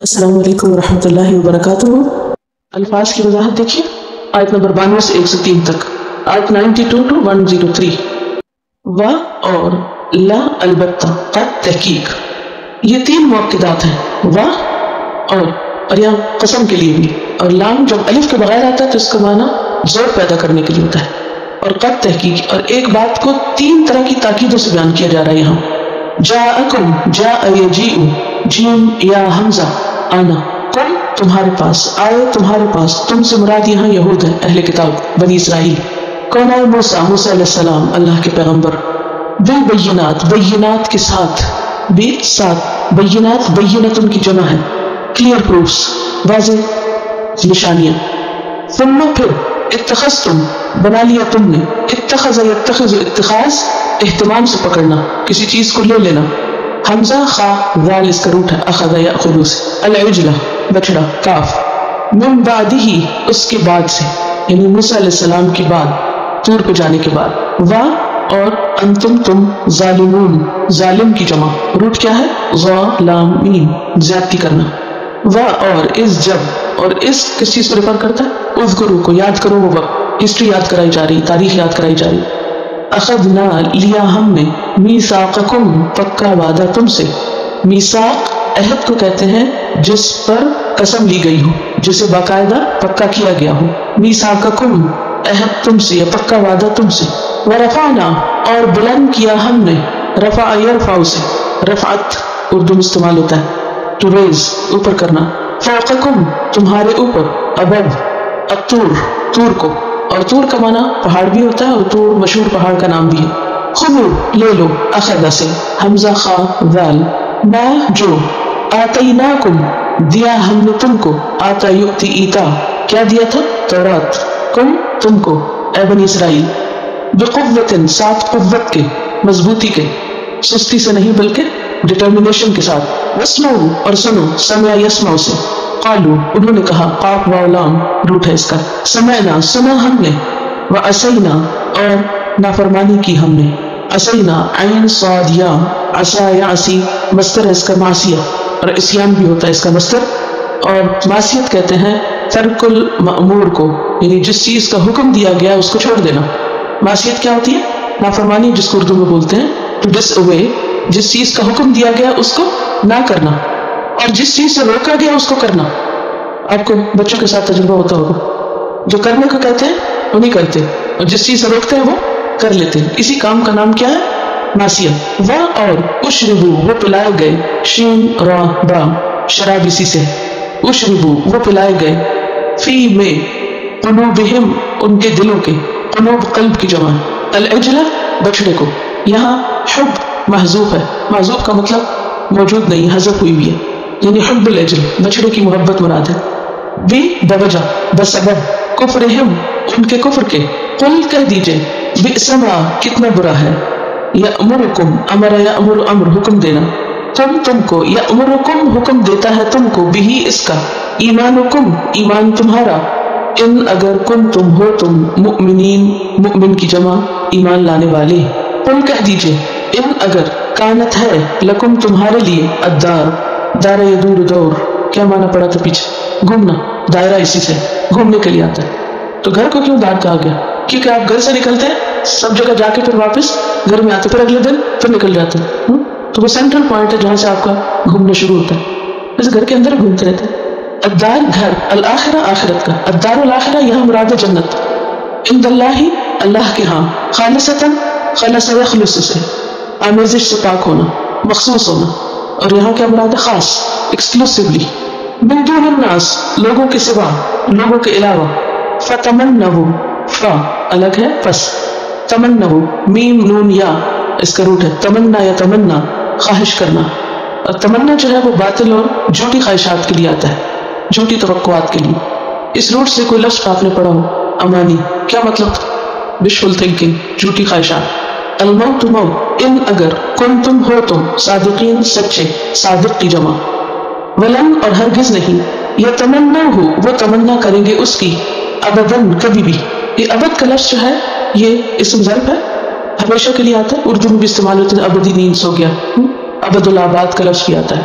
السلام علیکم ورحمۃ اللہ وبرکاتہ۔ الفاظ کی وضاحت دیکھیے، آیت نمبر 92 سے 103 تک، آیت 92 to 103۔ و اور لا البتہ، قد تحقیق، یہ تین موقعات ہیں، و اور یہاں قسم کے لیے بھی، اور لام جب الف کے بغیر آتا ہے تو اس کا معنی زور پیدا کرنے کے لیے ہوتا ہے، اور قد تحقیق، اور ایک بات کو تین طرح کی تاکیدوں سے بیان کیا جا رہا ہے یہاں۔ جاءکم، جاء یجیء، جیم یا حمزہ، آنا، کم تمہارے پاس، آئے تمہارے پاس، تم سے مراد یہاں یہود ہے، اہل کتاب بنی اسرائیل۔ کون آئے؟ موسیٰ، موسیٰ علیہ السلام، اللہ کے پیغمبر، بالبینات، بینات کے ساتھ، ساتھ بینات، بینت ان کی جمع ہے، کلیئر پروفس، واضح نشانیاں۔ ثم پھر اتخذتم، بنا لیا تم نے، اتخذ یتخذ، اتخاذ اہتمام سے پکڑنا، کسی چیز کو لے لینا، حمزہ خا ذال اس کا روٹ ہے، اخذ یاخذ سے، العجلہ بچڑا، کاف، من بعدہ اس کے بعد سے، یعنی موسیٰ علیہ السلام کی بعد، طور پہ جانے کے بعد، و اور انتم تم، ظالمون ظالم کی جمع، روٹ کیا ہے؟ ظالمین زیادتی کرنا، و اور اس جب، اور اس کس چیز کو ریفر کرتا ہے؟ اذکروا کو، یاد کرو وہ وقت، ہسٹری یاد کرائی جا رہی، تاریخ یاد کرائی جا رہی۔ اخذنا لیا ہم نے، میثاقکم پکا وعدہ تم سے، میثاق عہد کو کہتے ہیں جس پر قسم لی گئی ہو، جسے باقاعدہ پکا کیا گیا ہو، میثاقکم عہد تم سے یا پکا وعدہ تم سے، ورفعنا اور بلند کیا ہم نے، رفع یرفع سے، رفعت اردو میں استعمال ہوتا ہے ٹو ریز، اوپر کرنا، فوقکم تمہارے اوپر، ابو الطور طور کو، اور طور کا معنی پہاڑ بھی ہوتا ہے اور طور مشہور پہاڑ کا نام بھی ہے۔ خذو لے لو، اخذ سے، حمزہ خا ذال، ما جو، آتیناکم دیا ہم نے تم کو، آتا یؤتی ایتا کیا دیا تھا؟ تورات، کم تم کو، اے بنی اسرائیل، بقوت ساتھ قوت کے، مضبوطی کے، سستی سے نہیں بلکہ ڈٹرمنیشن کے ساتھ، واسمعوا اور سنو، سمع یسمع سے، قالو انہوں نے کہا، قاف واو لام روٹ ہے اس کا، سمعنا سنا ہم نے، وعصینا اور نافرمانی کی ہم نے، عصینا عین صاد یا، عصا یعصی مصدر ہے اس کا معصیہ، اور عصیان بھی ہوتا ہے اس کا مصدر، اور معصیت کہتے ہیں ترک المأمور کو، یعنی جس چیز کا حکم دیا گیا اس کو چھوڑ دینا۔ معصیت کیا ہوتی ہے؟ نافرمانی، جس کو اردو میں بولتے ہیں ٹو ڈس اوے، جس چیز کا حکم دیا گیا اس کو نہ کرنا، اور جس چیز سے روکا گیا اس کو کرنا۔ آپ کو بچوں کے ساتھ تجربہ ہوتا ہوگا، جو کرنے کو کہتے ہیں وہ نہیں کرتے، اور جس چیز سے روکتے ہیں وہ کر لیتے ہیں۔ اسی کام کا نام کیا ہے؟ معصیت۔ و اور اشربو وہ پلائے گئے، شین را با شراب اسی سے، اشربو وہ پلائے گئے، فی میں قلوبہم ان کے دلوں کے، قلوب قلب کی جمع، العجلہ بچڑے کو، یہاں حب محذوف ہے، محذوف کا مطلب موجود نہیں، حذف ہوئی ہوئی ہے، یعنی حب العجل بچڑے کی محبت مراد ہے، بھی بوجہ بسبب کفرہم ان کے کفر کے، قل کہہ دیجئے، بئس ما کتنا برا ہے، یأمرکم امر یأمر امر حکم دینا، تم کو، یأمرکم حکم دیتا ہے تم کو، بھی اس کا، ایمانکم ایمان تمہارا، ان اگر تم ہو تم، مؤمنین مؤمن کی جمع ایمان لانے والے، قل کہہ دیجئے، ان اگر کانت ہے، لکم تمہارے لیے، الدار دار یدور دور، کیا معنی پڑا تھا پیچھے؟ گھومنا، دائرہ اسی سے گھومنے کے لیے آتا ہے۔ تو گھر کو کیوں دار کہا گیا؟ کیونکہ آپ گھر سے نکلتے ہیں سب جگہ جا کے پھر واپس گھر میں آتے، پھر اگلے دن پھر نکل جاتے ہیں، تو وہ سینٹرل پوائنٹ ہے جہاں سے آپ کا گھومنا شروع ہوتا ہے، جیسے گھر کے اندر گھومتے رہتے ہیں۔ الدار گھر، الآخرہ آخرت کا، الدار الآخرہ یہاں مراد جنت، عند اللہ اللہ کے ہاں، خالصتاً خلص یخلص سے آمیزش سے پاک ہونا، مخصوص ہونا، اور یہاں کیا مراد ہے؟ خاص، ایکسکلوسیولی، من دون الناس لوگوں کے سوا، لوگوں کے علاوہ، فتمنوا فا الگ ہے پس، تمنوا میم نون یا اس کا روٹ ہے، تمنا یا تمنا خواہش کرنا، اور تمنا جو ہے وہ باطل اور جھوٹی خواہشات کے لیے آتا ہے، جھوٹی توقعات کے لیے۔ اس روٹ سے کوئی لفظ آپ نے پڑھا ہو، امانی، کیا مطلب؟ وشفل تھنکنگ، جھوٹی خواہشات۔ الموت موت، ان اگر کنتم ہو تم، صادقین سچے، صادق کی جمع، ولن اور ہرگز نہیں، یتمنا ہو وہ تمنا کریں گے اس کی، ابدن کبھی بھی، یہ ابد کا لفظ جو ہے یہ اسم ظرف ہے، ہمیشہ کے لیے آتا ہے، اردو میں بھی استعمال ہوتا ہے، ابدی نیند سو گیا، ابد الآباد کا لفظ بھی آتا ہے،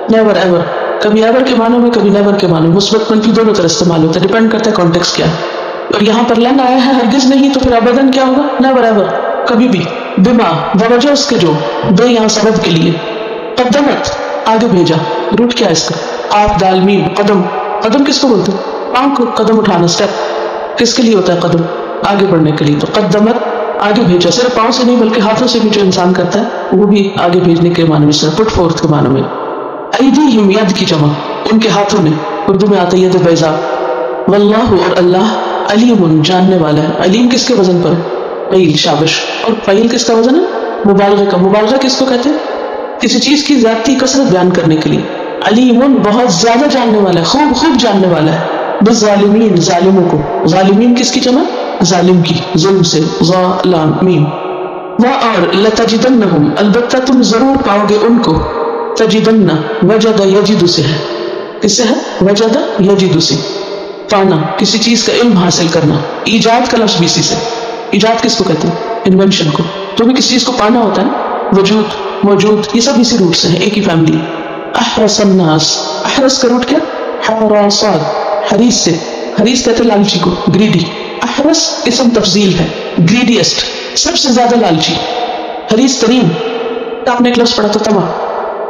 نیور ایور، کبھی ایور کے معنوں میں کبھی نیور کے معنوں میں، مثبت منفی دونوں طرح استعمال ہوتا ہے، ڈیپینڈ کرتا ہے کانٹیکسٹ کیا ہے. اور یہاں پر لن آیا ہے ہرگز نہیں، تو پھر ابدن کیا ہوگا؟ نیور ایور، کبھی بھی. بما بوجہ اس کے جو، بے یہاں سبب کے لیے. قدمت آگے بھیجا، روٹ کیا ہے اس کا؟ آپ دال میم. قدم، قدم کس کو بولتے ہیں؟ پاؤں کو قدم اٹھانا، اسٹیپ کس کے لیے ہوتا ہے؟ قدم آگے بڑھنے کے لیے. تو قدمت آگے بھیجا، صرف پاؤں سے نہیں بلکہ ہاتھوں سے بھی جو انسان کرتا ہے وہ بھی آگے بھیجنے کے معنی میں، پٹ فورتھ کے معنی میں. ایدیہم ید کی جمع، ان کے ہاتھوں میں، اردو میں آتا ہے ید بیضاء. واللہ اور اللہ علیم جاننے والا ہے. علیم کس کے وزن پر؟ فعیل، شابش. اور فعیل کس کا وزن ہے؟ مبالغہ کا. مبالغہ کس کو کہتے ہیں؟ کسی چیز کی زیادتی کثرت بیان کرنے کے لیے. علیم بہت زیادہ جاننے والا ہے، خوب خوب جاننے والا ہے. بالظالمین ظالموں کو. ظالمین کس کی جمع؟ ظالم کی، ظلم سے، ظالم میم. اور لتجدنہم البتہ تم ضرور پاؤ گے ان کو. تجدن وجد یجد سے ہے، کس سے ہے؟ وجد یجد سے. پانا، کسی چیز کا علم حاصل کرنا. ایجاد کا لفظ بھی اسی سے. ایجاد کس کو کہتے ہیں؟ انوینشن کو. تو بھی کسی چیز کو پانا ہوتا ہے، وجود، موجود، یہ سب اسی روٹ سے ہیں، ایک ہی فیملی. احرس الناس، احرس کا روٹ کیا؟ حراسات، حریص سے. حریص کہتے ہیں لالچی کو، گریڈی. احرس اسم تفضیل ہے، گریڈیسٹ، سب سے زیادہ لالچی، حریص ترین. آپ نے ایک لفظ پڑھا تھا تما.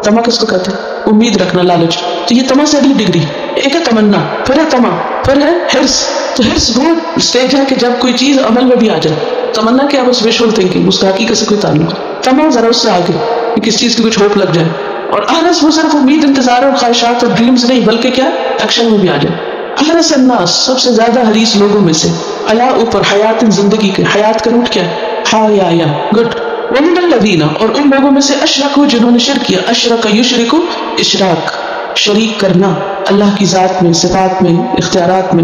تما کس کو کہتے ہیں؟ امید رکھنا، لالچ. تو یہ تما سے اگلی ڈگری، ایک ہے تمنا، پھر ہے تما، پھر ہے حرص. تو حرص وہ اسٹیج ہے کہ جب کوئی چیز عمل میں بھی آ جائے. تمنا کیا؟ بس ویژول تھنکنگ، اس کا حقیقت سے کوئی تعلق. تما ذرا اس سے آگے کہ کس چیز کی کچھ ہوپ لگ جائے. اور احرص وہ صرف امید، انتظار اور خواہشات اور ڈریمز نہیں بلکہ کیا؟ ایکشن میں بھی آ جائے. احرص الناس سب سے زیادہ حریص لوگوں میں سے. علی اوپر، حیات زندگی کے. حیات کا روٹ کیا ہے؟ حیا. گڈ. ومن الذین اور ان لوگوں میں سے اشرکوا جنہوں نے شرک کیا. اشرک یشرک، اشراک شریک کرنا، اللہ کی ذات میں، صفات میں، اختیارات میں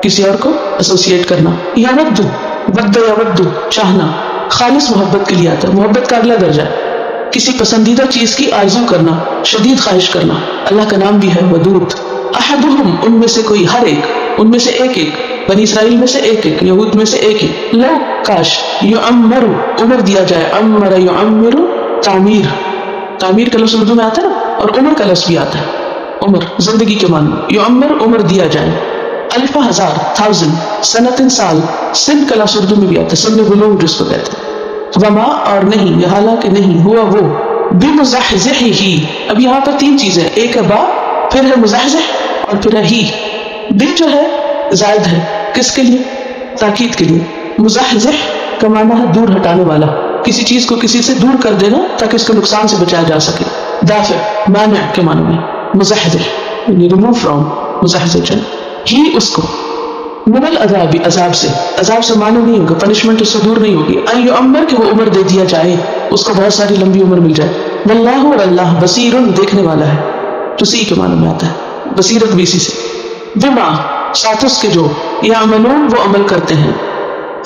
کسی اور کو ایسوسیٹ کرنا. یود، ود یود چاہنا، خالص محبت کے لیے آتا ہے. محبت کا اگلا درجہ ہے کسی پسندیدہ چیز کی آرزو کرنا، شدید خواہش کرنا. اللہ کا نام بھی ہے ودود. احدہم ان میں سے کوئی، ہر ایک، ان میں سے ایک ایک، بنی اسرائیل میں سے ایک ایک، یہود میں سے ایک ایک. لو کاش، یعمر عمر دیا جائے. عمر یعمر تعمیر. تعمیر کا لفظ اردو میں آتا ہے نا، اور عمر کا لفظ بھی آتا ہے. عمر زندگی کے معنی. یعمر عمر دیا جائے. الف ہزار، تھاؤزینڈ. سنتن سال. سن کا لفظ اردو میں بھی آتا ہے، سن بلوغ جس کو کہتے ہیں. وما اور نہیں، یہ حالانکہ نہیں، ہوا وہ، بمزحزح ہی. اب یہاں پر تین چیزیں، ایک ہے با، پھر ہے مزحزح، اور پھر ہے ہی. بے جو ہے زائد ہے، کس کے لیے؟ تاکید کے لیے. مزحزح کا معنی ہے دور ہٹانے والا، کسی چیز کو کسی سے دور کر دینا تاکہ اس کے نقصان سے بچایا جا سکے. دافع مانع کے معنی میں. مزحزح یعنی ریموو فرام، مزحزح ہی اس کو. من العذاب عذاب سے. عذاب سے معنی نہیں ہوگا، پنشمنٹ اس سے دور نہیں ہوگی. ان یعمر کہ وہ عمر دے دیا جائے، اس کو بہت ساری لمبی عمر مل جائے. واللہ اور اللہ بصیر دیکھنے والا ہے. تو سی کے معنی میں آتا ہے، بصیرت بھی اسی سے. بما ساتھ اس کے جو، یعملون وہ عمل کرتے ہیں.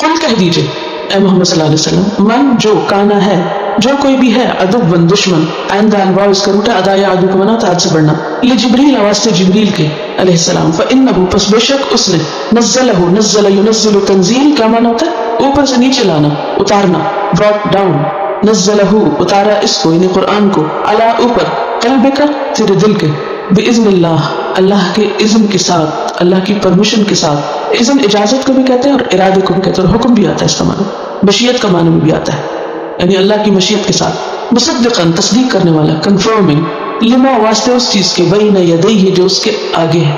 قل کہہ دیجئے اے محمد صلی اللہ علیہ وسلم، من جو کانا ہے، جو کوئی بھی ہے، عدوً دشمن. آئندہ انواع اس کا روٹ ہے ادا یا عدو کو بنا تعداد سے بڑھنا. لجبریل واسطے جبریل کے علیہ السلام. فإنه پس بے شک اس نے، نزلہ نزل ینزل تنزیل کیا معنی ہوتا ہے؟ اوپر سے نیچے لانا، اتارنا، brought down. نزلہ اتارا اس کو یعنی قرآن کو، علی اوپر، قلبک تیرے دل کے، بإذن اللہ اللہ کے اذن کے ساتھ، اللہ کی پرمیشن کے ساتھ. اذن اجازت کو بھی کہتے ہیں اور ارادے کو بھی کہتے ہیں، اور حکم بھی آتا ہے اس کا معنی. مشیت کا معنی بھی آتا ہے یعنی اللہ کی مشیت کے ساتھ. مصدقاً تصدیق کرنے والا، کنفرمنگ، لما واسطے اس چیز کے، بین یدیہ جو اس کے آگے ہے.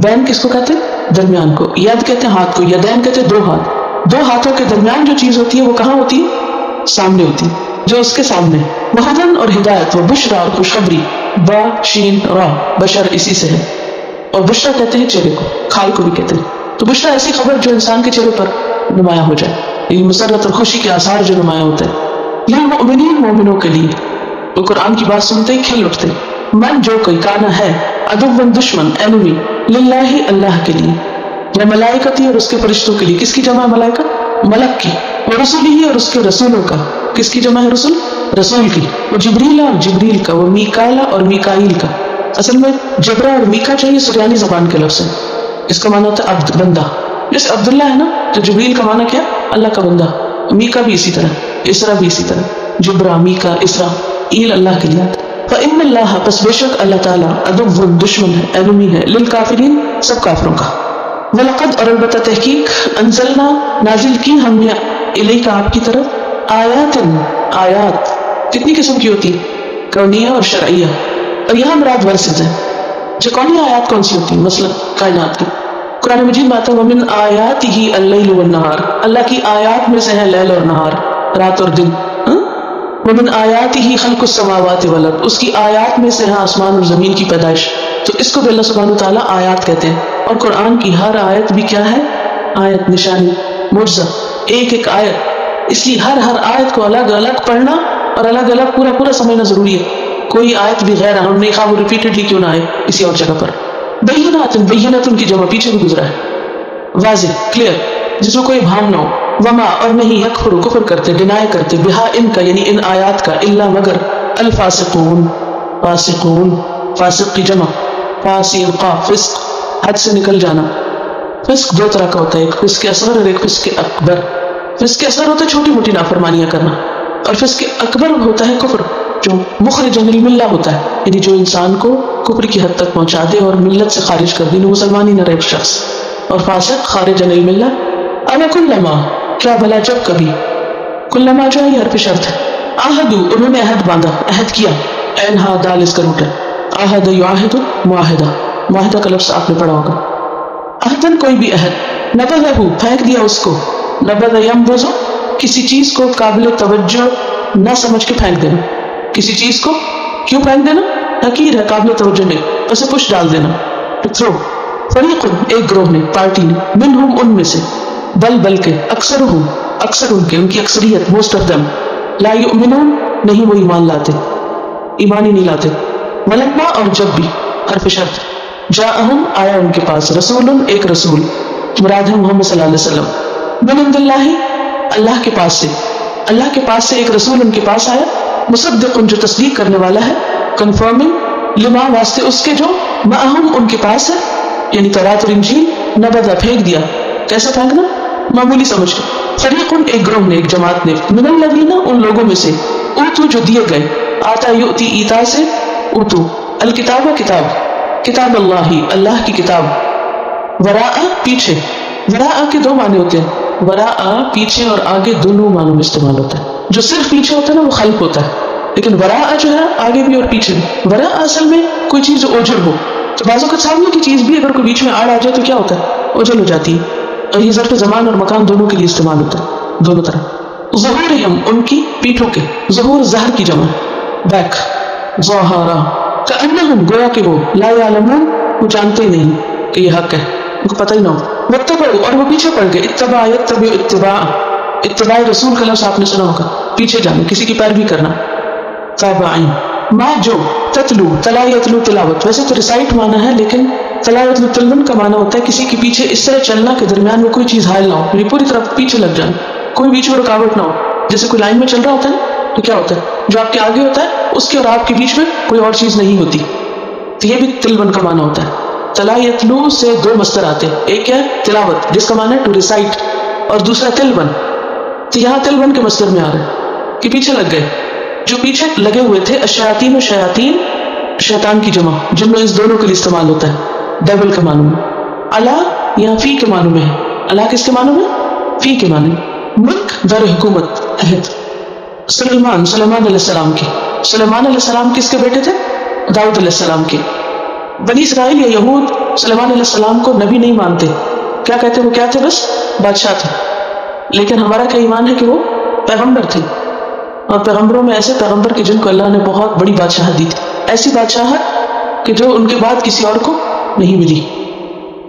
بین کس کو کہتے ہیں؟ درمیان کو. ید کہتے ہیں ہاتھ کو، یدین کہتے ہیں دو ہاتھ. دو ہاتھوں کے درمیان جو چیز ہوتی ہے وہ کہاں ہوتی ہے؟ سامنے ہوتی ہے، جو اس کے سامنے. وہدن اور ہدایت، و بشرا اور خوشخبری. با شین را، بشر اسی سے ہے. اور بشرا کہتے ہیں چہرے کو، کھال کو بھی کہتے ہیں. تو بشرا ایسی خبر جو انسان کے چہرے پر نمایاں ہو جائے، یہ مسرت اور خوشی کے آثار جو نمایاں ہوتے ہیں. للمؤمنین مومنوں کے لیے. وہ قرآن کی بات سنتے ہی کھل اٹھتے. من جو کوئی کانا ہے، عدوً دشمن، انمی، للہ اللہ کے لیے، یا ملائکتی اور اس کے فرشتوں کے لیے. کس کی جمع ہے ملائکہ؟ ملک کی. اور رسولی اور اس کے رسولوں کا. کس کی جمع ہے رسول؟ رسول کی. وہ جبریل اور جبریل کا. وہ میکالا اور میکائیل کا. اصل میں جبرا اور میکا چاہیے سریانی زبان کے لفظ ہے. اس کا معنی ہوتا ہے عبد، بندہ. جیسے عبداللہ ہے نا، تو جبریل کا معنی کیا؟ اللہ کا بندہ. میکا بھی اسی طرح، اسرا بھی اسی طرح. جبرا، میکا، اسرا ایل اللہ کے لیے آتا. فإن اللہ پس بے شک اللہ تعالیٰ عدو دشمن ہے، انمی ہے، للکافرین سب کافروں کا. وَلَقَدْ اور البتہ تحقیق انزلنا نازل کی ہم نے الیک آپ کی طرف آیات کتنی قسم کی ہوتی ہے؟ کونیہ اور شرعیہ. اور یہاں مراد ورسز ہیں. جو کونی آیات کون سی ہوتی ہیں؟ مثلا کائنات کی. قرآن مجید میں آتا ہے وَمِنْ آیَاتِهِ اللَّيْلُ وَالنَّهَارُ، اللہ کی آیات میں سے ہے لیل اور نہار، رات اور دن. وَمِنْ آیَاتِهِ خَلْقُ السَّمَاوَاتِ وَالْأَرْضِ، اس کی آیات میں سے ہے آسمان اور زمین کی پیدائش. تو اس کو بھی اللہ سبحانہ وتعالیٰ آیات کہتے ہیں. اور قرآن کی ہر آیت بھی کیا ہے؟ آیت، نشانی، معجزہ، ایک ایک آیت. اس لیے ہر آیت کو الگ الگ پڑھنا اور الگ الگ پورا سمجھنا ضروری ہے. کوئی آیت بھی غیر ہم نہیں خواہ وہ ریپیٹڈلی کیوں نہ آئے کسی اور جگہ پر. بینات کی جمع پیچھے بھی گزرا ہے، واضح، کلیئر، جس میں کوئی بھام نہ ہو. وما اور نہیں یکفر کفر کرتے، ڈینائی کرتے، بہا ان کا یعنی ان آیات کا، الا مگر الفاسقون فاسق کی جمع فاسقہ، فسق حد سے نکل جانا. فسق دو طرح کا ہوتا ہے، ایک فسق اصغر اور ایک فسق اکبر. فسق اصغر ہوتا ہے چھوٹی موٹی نافرمانیاں کرنا، اور فسق اکبر ہوتا ہے کفر جو مخرج من الملہ ہوتا ہے، یعنی جو انسان کو کفر کی حد تک پہنچا دے اور ملت سے خارج کر دے، مسلمان ہی نہ رہے شخص. اور فاسق خارج عن الملہ. انا کلما کیا بھلا جب کبھی، کلما جو ہے یہ حرف شرط ہے. عہدو انہوں نے عہد باندھا، عہد کیا، اینہا دال اس کا روٹ ہے. عہد یعہد معاہدہ کا لفظ آپ نے پڑھا ہوگا. عہدن کوئی بھی عہد، نبذہ پھینک دیا اس کو، نبذ ینبذ کسی چیز کو قابل توجہ نہ سمجھ کے پھینک دینا. کسی چیز کو کیوں پھینک دینا؟ حقیر ہے، قابل توجہ نہیں، اسے پش ڈال دینا، تھرو. فریق ایک گروہ نے، پارٹی نے، منہم ان میں سے، بلکہ اکثر ان کی اکثریت، موسٹ آف دم، لا یؤمنون نہیں وہ ایمان لاتے، ایمان ہی نہیں لاتے. ولما اور جب بھی حرف شرط، جاءہم آیا ان کے پاس، رسول ایک رسول، مراد ہے محمد صلی اللہ علیہ وسلم، من عند اللہ کے پاس سے ایک رسول ان کے پاس آیا، مصدق جو تصدیق کرنے والا ہے، کنفرمنگ لما واسطے اس کے جو معہم ان کے پاس ہے، یعنی تورات اور انجیل. نبذا پھینک دیا، کیسے پھینکنا؟ معمولی سمجھ کے. فریق ایک گروہ نے، ایک جماعت نے، من الذین ان لوگوں میں سے، اوتو جو دیے گئے، آتا یؤتی ایتا سے، اوتو الکتاب کتاب اللہ کی کتاب، وراء پیچھے. وراء کے دو معنی ہوتے ہیں، وراء پیچھے اور آگے دونوں معنوں میں استعمال ہوتا ہے. جو صرف پیچھے ہوتا ہے نا وہ خلف ہوتا ہے، لیکن وراء جو ہے آگے بھی اور پیچھے بھی. وراء اصل میں کوئی چیز اوجھل ہو، تو بعضوں کا سامنے کی چیز بھی اگر کوئی بیچ میں آڑ آ جائے تو کیا ہوتا ہے؟ اوجھل ہو جاتی ہے. اور یہ ظرف زمان اور مکان دونوں کے لیے استعمال ہوتا ہے، دونوں طرح. ظہورہم ان کی پیٹھوں کے، ظہور زہر کی جمع، بیک، ظہارا، کأنہم گویا کہ وہ، لا یعلمون وہ جانتے ہی نہیں کہ یہ حق ہے، ان کو پتہ ہی نہ ہو. واتبعوا اور وہ پیچھے پڑ گئے، اتباع رسول کا لفظ آپ نے سنا ہوگا، پیچھے جانا، کسی کی پیروی کرنا. تابعین ما جو تتلو، تلا یتلو تلاوت، ویسے تو ریسائٹ مانا ہے لیکن تلا یتلو تلون کا مانا ہوتا ہے کسی کے پیچھے اس طرح چلنا کہ درمیان میں کوئی چیز حائل نہ ہو، یعنی پوری طرف پیچھے لگ جانا، کوئی بیچ میں رکاوٹ نہ ہو. جیسے کوئی لائن میں چل رہا ہوتا ہے تو کیا ہوتا ہے، جو آپ کے آگے ہوتا ہے اس کے اور آپ کے بیچ میں کوئی اور چیز نہیں ہوتی. تو یہ بھی تلون کا مانا ہوتا ہے. تلا یتلو سے دو مصدر آتے ہیں، ایک ہے تلاوت جس کا مانا ہے ٹو ریسائٹ، اور دوسرا تلون. تو یہاں تلون کے مصدر میں آ رہا ہے کہ پیچھے لگ گئے. جو پیچھے لگے ہوئے تھے، الشیاطین و شیاطین شیطان کی جمع، جن میں اس دونوں کے لیے استعمال ہوتا ہے، ڈیول کے معنوں میں. اللہ یہاں فی کے معنوں میں ہے. اللہ کس کے معنوں میں؟ فی کے معنوں میں. ملک در حکومت، عہد. سلیمان علیہ السلام کی، سلیمان علیہ السلام کس کے بیٹے تھے؟ داؤد علیہ السلام کے. بنی اسرائیل یا یہود سلیمان علیہ السلام کو نبی نہیں مانتے، کیا کہتے وہ کیا تھے؟ بس بادشاہ تھے. لیکن ہمارا کیا ایمان ہے کہ وہ پیغمبر تھے، اور پیغمبروں میں ایسے پیغمبر کہ جن کو اللہ نے بہت بڑی بادشاہت دی تھی، ایسی بادشاہت کہ جو ان کے بعد کسی اور کو نہیں ملی.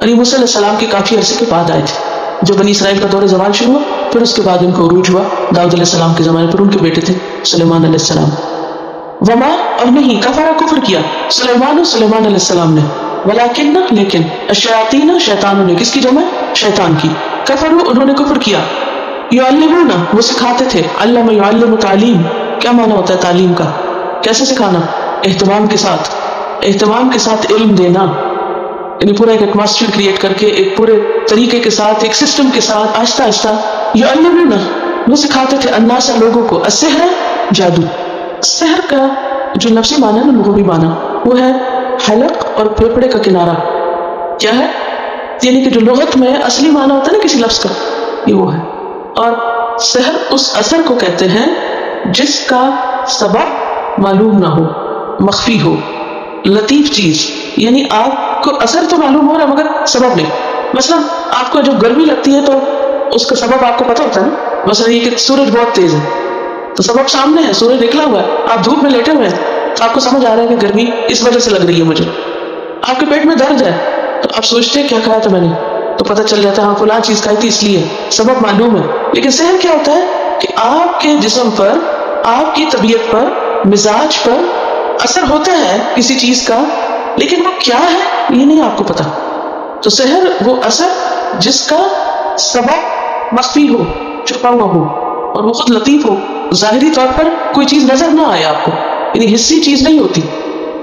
علی موسیٰ علیہ السلام کے کافی عرصے کے بعد آئے تھے. جو بنی اسرائیل کا دور زوال شروع ہوا، پھر اس کے بعد ان کو عروج ہوا داؤد علیہ السلام کے زمانے پر. ان کے بیٹے تھے سلیمان علیہ السلام. وما اور نہیں کفر کفر کیا سلیمان علیہ السلام نے، ولیکن لیکن الشیاطین شیطانوں نے، کس کی جمع؟ شیطان کی. کفروا انہوں نے کفر کیا. یعلمون وہ سکھاتے تھے، علم یعلم تعلیم، کیا معنی ہوتا ہے تعلیم کا؟ کیسے سکھانا؟ اہتمام کے ساتھ علم دینا، یعنی پورا ایک ایٹماسفیئر کریٹ کر کے، ایک پورے طریقے کے ساتھ، ایک سسٹم کے ساتھ، آہستہ آہستہ. یعلمون وہ سکھاتے تھے، الناس لوگوں کو، السحر جادو. سحر کا جو لفظی معنی ہے لغوی معنی وہ ہے حلق اور پھیپھڑے کا کنارہ. کیا ہے؟ یعنی کہ جو لغت میں اصلی معنی ہوتا ہے نا کسی لفظ کا، یہ وہ ہے. اور سحر اس اثر کو کہتے ہیں جس کا سبب معلوم نہ ہو، مخفی ہو، لطیف چیز. یعنی آپ کو اثر تو معلوم ہو رہا مگر سبب نہیں. مثلا آپ کو جو گرمی لگتی ہے تو اس کا سبب آپ کو پتہ ہوتا ہے نا. مثلا یہ کہ سورج بہت تیز ہے تو سبب سامنے ہے، سورج نکلا ہوا ہے، آپ دھوپ میں لیٹے ہوئے ہیں تو آپ کو سمجھ آ رہا ہے کہ گرمی اس وجہ سے لگ رہی ہے مجھے. آپ کے پیٹ میں درد ہے تو آپ سوچتے ہیں کیا کھایا تھا میں نے، تو پتہ چل جاتا ہے ہاں فلاں چیز کھائی تھی اس لیے، سبب معلوم ہے. لیکن سحر کیا ہوتا ہے کہ آپ کے جسم پر، آپ کی طبیعت پر، مزاج پر اثر ہوتا ہے کسی چیز کا، لیکن وہ کیا ہے یہ نہیں آپ کو پتا. تو سحر وہ اثر جس کا سبب مخفی ہو، چھپا ہوا ہو، اور وہ خود لطیف ہو، ظاہری طور پر کوئی چیز نظر نہ آئے آپ کو، یعنی حسی چیز نہیں ہوتی.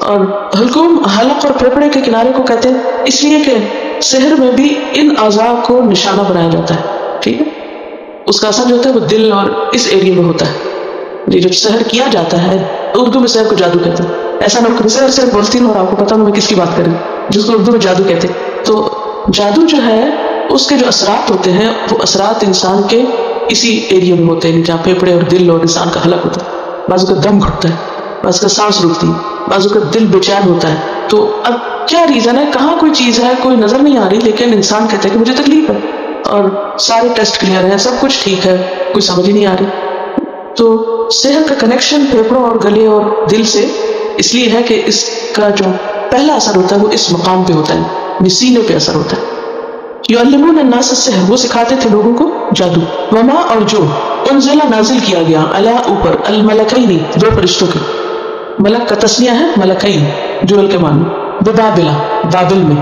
اور حلقوم حلق اور پھیپھڑے کے کنارے کو کہتے ہیں اس لیے کہ سحر میں بھی ان اعضاء کو نشانہ بنایا جاتا ہے. ٹھیک ہے، اس کا اثر جو ہوتا ہے وہ دل اور اس ایریا میں ہوتا ہے. یہ جو سحر کیا جاتا ہے، اردو میں سحر کو جادو کہتے ہیں. ایسا نہ کہ سحر صرف بولتی ہوں اور آپ کو پتا نہیں میں کس کی بات کروں، جس کو اردو میں جادو کہتے ہیں. تو جادو جو ہے اس کے جو اثرات ہوتے ہیں وہ اثرات انسان کے اسی ایریا میں ہوتے ہیں جہاں پھیپھڑے اور دل اور انسان کا حلق ہوتا ہے. بعضوں کا دم گھٹتا ہے، بعض کا سانس رکتی ہے، بعضوں کا دل بے چین ہوتا ہے. تو اب کیا ریزن ہے، کہاں کوئی چیز ہے کوئی نظر نہیں آ رہی لیکن انسان کہتا ہے کہ مجھے تکلیف ہے اور سارے ٹیسٹ کلیئر ہیں، سب کچھ ٹھیک ہے، کوئی سمجھ ہی نہیں آ رہی. تو سحر کا کنیکشن پھیپھڑوں اور گلے اور دل سے اس لیے ہے کہ اس کا جو پہلا اثر ہوتا ہے وہ اس مقام پہ ہوتا ہے، سینے پہ اثر ہوتا ہے. یعلمون الناس السحر، وہ سکھاتے تھے لوگوں کو جادو. وما، اور جو انزل نازل کیا گیا، علی اوپر، الملکین دو فرشتوں کے. ملک کا تسنیہ ہے ملکین، جول کے معنی. ببابل، بابل میں،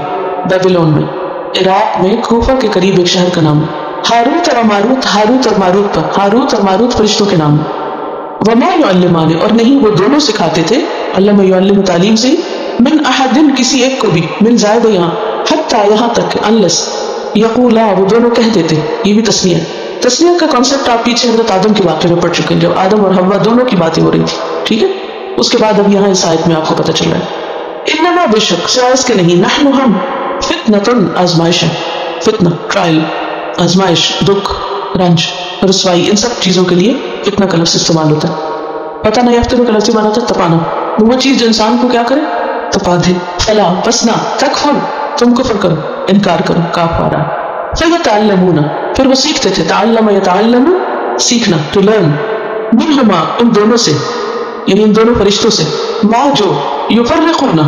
بیبلون میں، عراق میں کوفہ کے قریب ایک شہر کا نام. ہاروت اور ماروت، ہاروت اور ماروت پر، ہاروت اور ماروت فرشتوں کے نام. وما یعلمان، اور نہیں وہ دونوں سکھاتے تھے، علم یعلم تعلیم سے، من احد کسی ایک کو بھی، من زائد یہاں، حتی یہاں تک، انلس یقولا وہ دونوں کہہ دیتے. یہ بھی تسنیہ ہے. تسنیہ کا کانسیپٹ آپ پیچھے حضرت آدم کے واقعے میں پڑھ چکے ہیں جب آدم اور حوا دونوں کی باتیں ہو رہی تھی. ٹھیک ہے، اس کے بعد اب یہاں اس آیت میں آپ کو پتہ چل رہا ہے. انما بے شک، سوائے اس کے نہیں، نحن ہم، فتنۃ آزمائش ہے، فتنہ ٹرائل، آزمائش، دکھ، رنج، رسوائی، ان سب چیزوں کے لیے فتنہ کا لفظ استعمال ہوتا ہے. پتہ نہیں یفتنو کا لفظ مانا ہوتا ہے تپانا، وہ چیز جو انسان کو کیا کرے، تپا دے. فلا، پس نہ، تکفر، تم کفر کرو، انکار کرو، کاف آ رہا. فیتعلمون، پھر وہ سیکھتے تھے، تعلم یتعلم، سیکھنا، ٹو لرن، منہما ان دونوں سے، یعنی ان دونوں فرشتوں سے، ما جو یفرقون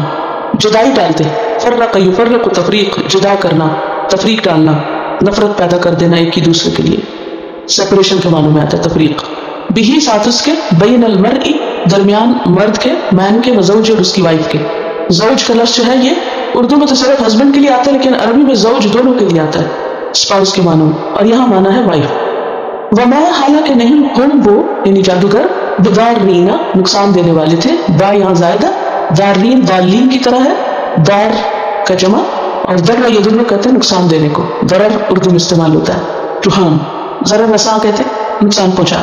جدائی ڈالتے، فرق یفرق تفریق، جدا کرنا، تفریق ڈالنا، نفرت پیدا کر دینا ایک ہی دوسرے کے لیے، سیپریشن کے معنوں میں آتا ہے تفریق. بہی ساتھ اس کے، بین المرء درمیان مرد کے، مین کے، وزوج اور اس کی وائف کے. زوج کا لفظ جو ہے یہ اردو میں تو صرف ہسبینڈ کے لیے آتا ہے لیکن عربی میں زوج دونوں کے لیے آتا ہے، اسپاؤس کے معنوں میں، اور یہاں معنی ہے وائف. وما، حالانکہ نہیں، ہم وہ یعنی جادوگر، بدارین نقصان دینے والے تھے، با یہاں زائدہ، دارین دالین کی طرح ہے، دار کا جمع، اور در یدل کہتے ہیں نقصان دینے کو، ضرر اردو میں استعمال ہوتا ہے، ٹو ہارم، ضرر رساں کہتے ہیں نقصان پہنچا.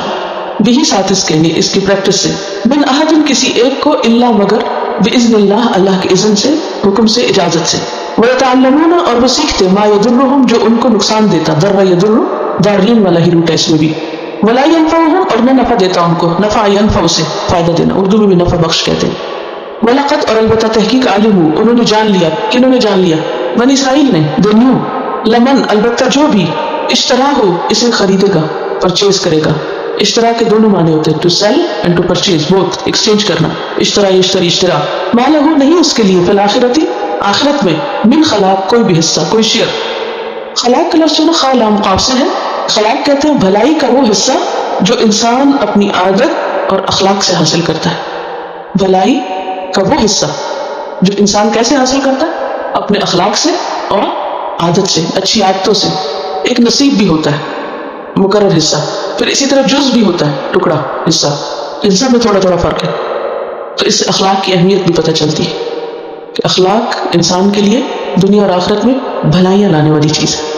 بھی ساتھ اس کے لیے اس کی پریکٹس سے، من احد کسی ایک کو، الا مگر، باذن اللہ اللہ کے اذن سے، حکم سے، اجازت سے. ویتعلمون، اور وہ سیکھتے، ما یضرهم جو ان کو نقصان دیتا، ضر یضر دارین والا ہی روٹ ہے اس میں بھی. ولا ينفعهم، اور نہ نفع دیتا ان کو، نفع ينفع سے فائدہ دینا، اردو میں بھی نفع بخش کہتے ہیں. ولقد، اور البتہ تحقیق، علموا انہوں نے جان لیا، کنہوں نے جان لیا، بنی اسرائیل نے، they knew، لمن البتہ جو بھی، اشترا ہو اسے خریدے گا، پرچیز کرے گا. اشترا کے دونوں معنی ہوتے ہیں، to sell and to purchase, both, exchange کرنا. اشترا یشتری، اشترا، ما لہو نہیں اس کے لیے، فی الآخرتی آخرت میں، من خلاق کوئی بھی حصہ، کوئی شیئر. خلاق کا لفظ جو نا خالام قاف سے ہے. خلاق کہتے ہیں بھلائی کا وہ حصہ جو انسان اپنی عادت اور اخلاق سے حاصل کرتا ہے. بھلائی کا وہ حصہ جو انسان کیسے حاصل کرتا ہے، اپنے اخلاق سے اور عادت سے، اچھی عادتوں سے. ایک نصیب بھی ہوتا ہے، مقرر حصہ، پھر اسی طرح جز بھی ہوتا ہے، ٹکڑا حصہ. ان سب میں تھوڑا تھوڑا فرق ہے. تو اس سے اخلاق کی اہمیت بھی پتہ چلتی ہے کہ اخلاق انسان کے لیے دنیا اور آخرت میں بھلائیاں لانے والی چیز ہے.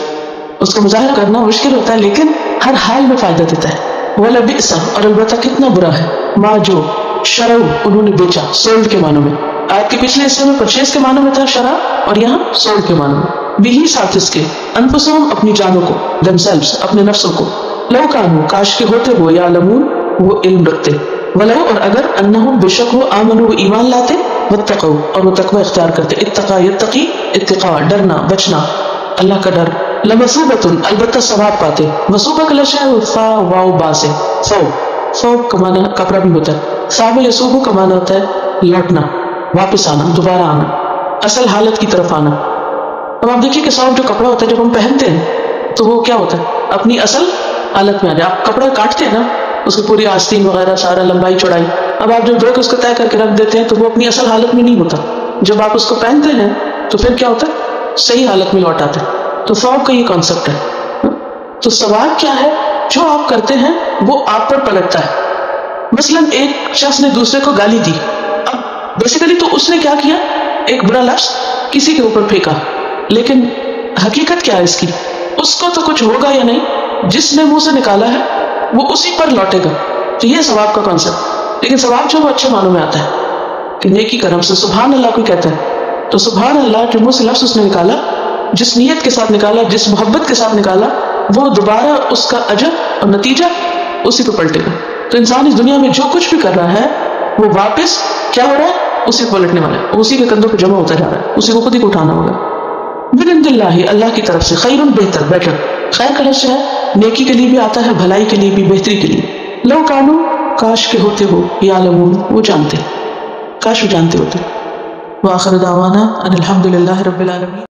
اس کا مظاہرہ کرنا مشکل ہوتا ہے لیکن ہر حال میں فائدہ دیتا ہے. وَلَبِئْسَ، اور البتہ کتنا برا ہے، ما جو شرو انہوں نے بیچا، سولڈ کے معنوں میں. آیت کے پچھلے حصے میں پرچیز کے معنوں میں تھا شرا، اور یہاں سولڈ کے معنوں میں. بھی ساتھ اس کے انفسہم اپنی جانوں کو، themselves اپنے نفسوں کو، لو کانوا کاش کے ہوتے وہ یعلمون وہ علم رکھتے، ولو اور اگر انہم بے شک وہ آمنوا وہ ایمان لاتے، واتقوا اور وہ تقوی اختیار کرتے، اتقا یتقی اتقاء ڈرنا بچنا اللہ کا ڈر، لمثوبۃ البتہ ثواب پاتے. مثوبہ کا لفظ ہے فا واو با سے، ثوب کا معنی کپڑا بھی ہوتا ہے، ثوب یثوب کا معنی ہوتا ہے لوٹنا، واپس آنا، دوبارہ آنا، اصل حالت کی طرف آنا. اب آپ دیکھیے کہ ثوب جو کپڑا ہوتا ہے جب ہم پہنتے ہیں تو وہ کیا ہوتا ہے اپنی اصل حالت میں آ جائے. آپ کپڑا کاٹتے ہیں نا، اس کی پوری آستین وغیرہ سارا لمبائی چوڑائی، اب آپ جب دھو کے اس کو طے کر کے رکھ دیتے ہیں تو وہ اپنی اصل حالت میں نہیں ہوتا. جب آپ اس کو پہنتے ہیں تو پھر کیا ہوتا ہے صحیح حالت میں لوٹ آتا ہے. تو ثواب کا یہ کانسیپٹ ہے. تو ثواب کیا ہے؟ جو آپ کرتے ہیں وہ آپ پر پلٹتا ہے. مثلا ایک شخص نے دوسرے کو گالی دی، اب بیسیکلی تو اس نے کیا کیا، ایک برا لفظ کسی کے اوپر پھینکا، لیکن حقیقت کیا ہے اس کی، اس کو تو کچھ ہوگا یا نہیں، جس نے منہ سے نکالا ہے وہ اسی پر لوٹے گا. تو یہ ثواب کا کانسیپٹ. لیکن ثواب جو وہ اچھے معنوں میں آتا ہے کہ نیکی کرم سے سبحان اللہ کو کہتا ہے، تو سبحان اللہ جو منہ سے لفظ اس نے نکالا، جس نیت کے ساتھ نکالا، جس محبت کے ساتھ نکالا، وہ دوبارہ اس کا اجر اور نتیجہ اسی پہ پلٹے گا. تو انسان اس دنیا میں جو کچھ بھی کر رہا ہے وہ واپس کیا ہو رہا ہے، اسی کو پلٹنے والا ہے، اسی کے کندھوں پہ جمع ہوتا جا رہا ہے، اسی کو خود ہی کو اٹھانا ہوگا. من عند اللہ اللہ کی طرف سے، خیر بہتر بیٹر، خیر کا لفظ ہے نیکی کے لیے بھی آتا ہے، بھلائی کے لیے بھی، بہتری کے لیے. لو کانو کاش کے ہوتے وہ یعلمون وہ جانتے، کاش وہ جانتے ہوتے. وآخر دعوانا ان الحمد للہ رب العالمین.